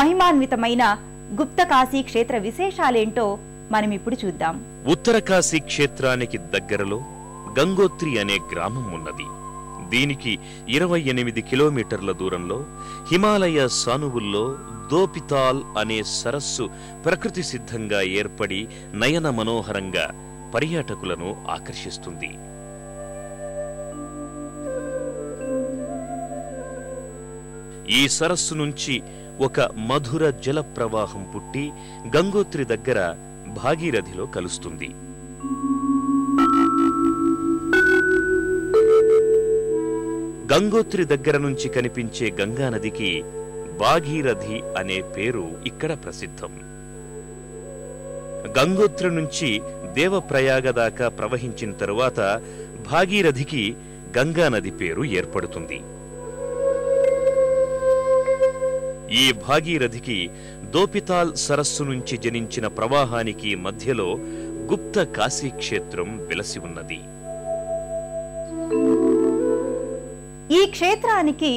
మహిమాన్వితమైన గుప్తకాశీ క్షేత్ర విశేషాలేంటో మనమిప్పుడు చూద్దాం. ఉత్తర కాశీ క్షేత్రానికి దగ్గరలో గంగోత్రి అనే గ్రామం ఉన్నది. దీనికి 28 కిలోమీటర్ల దూరంలో హిమాలయ సానువుల్లో దోపితాల్ అనే సరస్సు ప్రకృతి సిద్ధంగా ఏర్పడి నయన మనోహరంగా పర్యాటకులను ఆకర్షిస్తుంది. ఈ సరస్సు నుంచి ఒక మధుర జల ప్రవాహం పుట్టి గంగోత్రి దగ్గర భాగీరథిలో కలుస్తుంది. గంగోత్రి దగ్గర నుంచి కనిపించే గంగానదికి భాగీరథి అనే పేరు ఇక్కడ ప్రసిద్ధం. గంగోత్రి నుంచి దేవప్రయాగ దాకా ప్రవహించిన తరువాత భాగీరథికి గంగానది పేరు ఏర్పడుతుంది. ఈ భాగీరథికి దోపితాల్ సరస్సు నుంచి జనించిన ప్రవాహానికి మధ్యలో గుప్త కాశీ క్షేత్రం వెలసి ఉన్నది. ఈ క్షేత్రానికి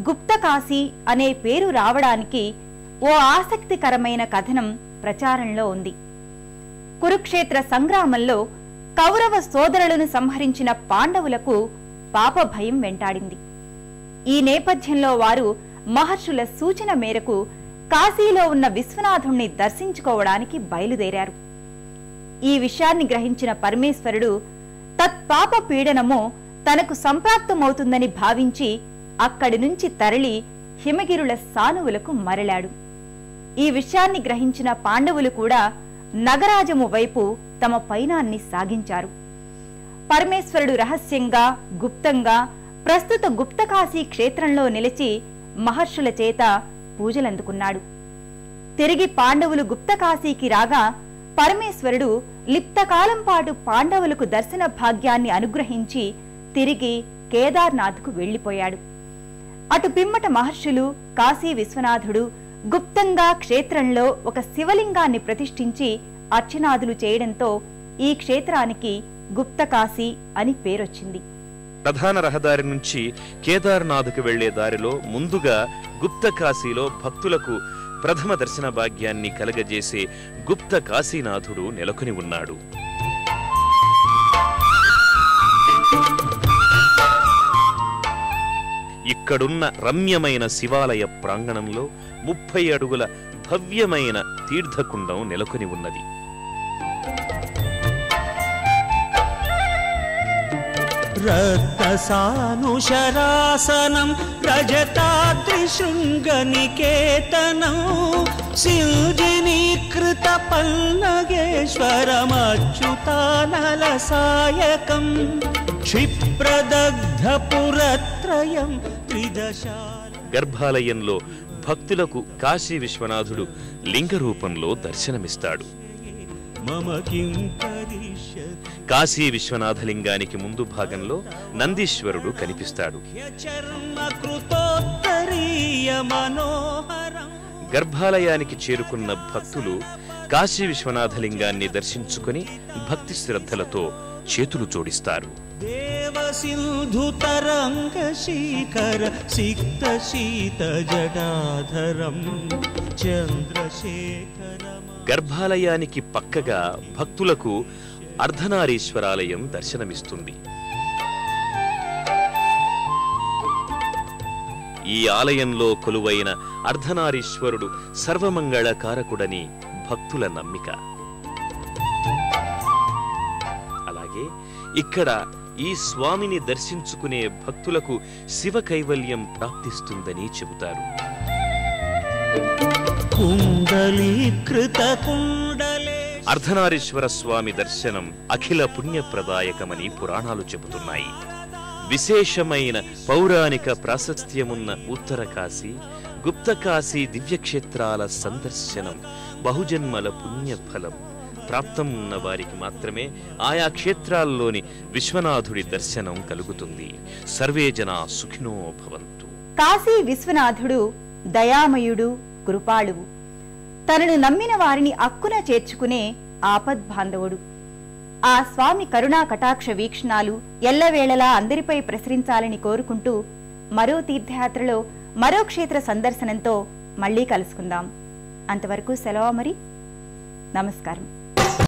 గుప్తకాశీ అనే పేరు రావడానికి ఓ ఆసక్తికరమైన కథనం ప్రచారంలో ఉంది. కురుక్షేత్ర సంగ్రామంలో కౌరవ సోదరులను సంహరించిన పాండవులకు పాప భయం వెంటాడింది. ఈ నేపథ్యంలో వారు మహర్షుల సూచన మేరకు కాశీలో ఉన్న విశ్వనాథుణ్ణి దర్శించుకోవడానికి బయలుదేరారు. ఈ విషయాన్ని గ్రహించిన పరమేశ్వరుడు తత్పాప పీడనము తనకు సంప్రాప్తమవుతుందని భావించి అక్కడి నుంచి తరలి హిమగిరుల సానువులకు మరలాడు. ఈ విషయాన్ని గ్రహించిన పాండవులు కూడా నగరాజము వైపు తమ పయనాన్ని సాగించారు. పరమేశ్వరుడు రహస్యంగా గుప్తంగా ప్రస్తుత గుప్తకాశీ క్షేత్రంలో నిలిచి మహర్షుల చేత పూజలందుకున్నాడు. తిరిగి పాండవులు గుప్తకాశీకి రాగా పరమేశ్వరుడు లిప్తకాలం పాటు పాండవులకు దర్శన భాగ్యాన్ని అనుగ్రహించి తిరిగి కేదార్నాథ్కు వెళ్లిపోయాడు. అటు పిమ్మట మహర్షులు కాశీ విశ్వనాథుడు గుప్తంగా క్షేత్రంలో ఒక శివలింగాన్ని ప్రతిష్ఠించి అర్చనాదులు చేయడంతో ఈ క్షేత్రానికి గుప్తకాశీ అని పేరొచ్చింది. ప్రధాన రహదారి నుంచి కేదార్నాథ్కు వెళ్లే దారిలో ముందుగా గుప్తకాశీలో భక్తులకు ప్రథమ దర్శన భాగ్యాన్ని కలగజేసే గుప్త కాశీనాథుడు నెలకొని ఉన్నాడు. ఇక్కడున్న రమ్యమైన శివాలయ ప్రాంగణంలో 30 అడుగుల భవ్యమైన తీర్థకుండం నెలకొని ఉన్నది. రత్నసానుశరాసనం రజతాద్రిశృంగనికేతనం శిల్జినీకృత పల్లగేశ్వరమచ్యుతానలసాయకం క్షిప్రదగ్ధపురత్రయం త్రిదశాల. గర్భాలయంలో భక్తులకు కాశీ విశ్వనాథుడు లింగ రూపంలో దర్శనమిస్తాడు. కాశీ విశ్వనాథలింగానికి ముందు భాగంలో నందీశ్వరుడు కనిపిస్తాడు. గర్భాలయానికి చేరుకున్న భక్తులు కాశీ విశ్వనాథలింగాన్ని దర్శించుకుని భక్తి శ్రద్ధలతో చేతులు జోడిస్తారు. దేవసింధుతరంగశీకర సిక్త శీత జటాధరం చంద్రశేఖర. గర్భాలయానికి పక్కగా భక్తులకు అర్ధనారీశ్వరాలయం దర్శనమిస్తుంది. ఈ ఆలయంలో కొలువైన అర్ధనారీశ్వరుడు సర్వమంగళకారకుడని భక్తుల నమ్మిక. అలాగే ఇక్కడ ఈ స్వామిని దర్శించుకునే భక్తులకు శివ కైవల్యం ప్రాప్తిస్తుందని చెబుతారు. అర్ధనారీశ్వర స్వామి దర్శనం అఖిల పుణ్యప్రదాయకమని పురాణాలు చెబుతున్నాయి. విశేషమైన పౌరాణిక ప్రాశస్త్యమున్న ఉత్తర కాశీ, గుప్తకాశీ దివ్యక్షేత్రాల సందర్శనం బహుజన్మల పుణ్యఫలం. ప్రాప్తం ఉన్న వారికి మాత్రమే ఆయా క్షేత్రాల్లోని విశ్వనాథుడి దర్శనం కలుగుతుంది. సర్వే జనా సుఖినో భవంతు. కాశీ విశ్వనాథుడు దయామయుడు, కృపాళువు. తనను నమ్మిన వారిని అక్కున చేర్చుకునే ఆపద్బాంధవుడు. ఆ స్వామి కరుణా కటాక్ష వీక్షణాలు ఎల్లవేళలా అందరిపై ప్రసరించాలని కోరుకుంటూ మరో తీర్థయాత్రలో మరో క్షేత్ర సందర్శనంతో మళ్ళీ కలుసుకుందాం. అంతవరకు సెలవు మరి. నమస్కారం.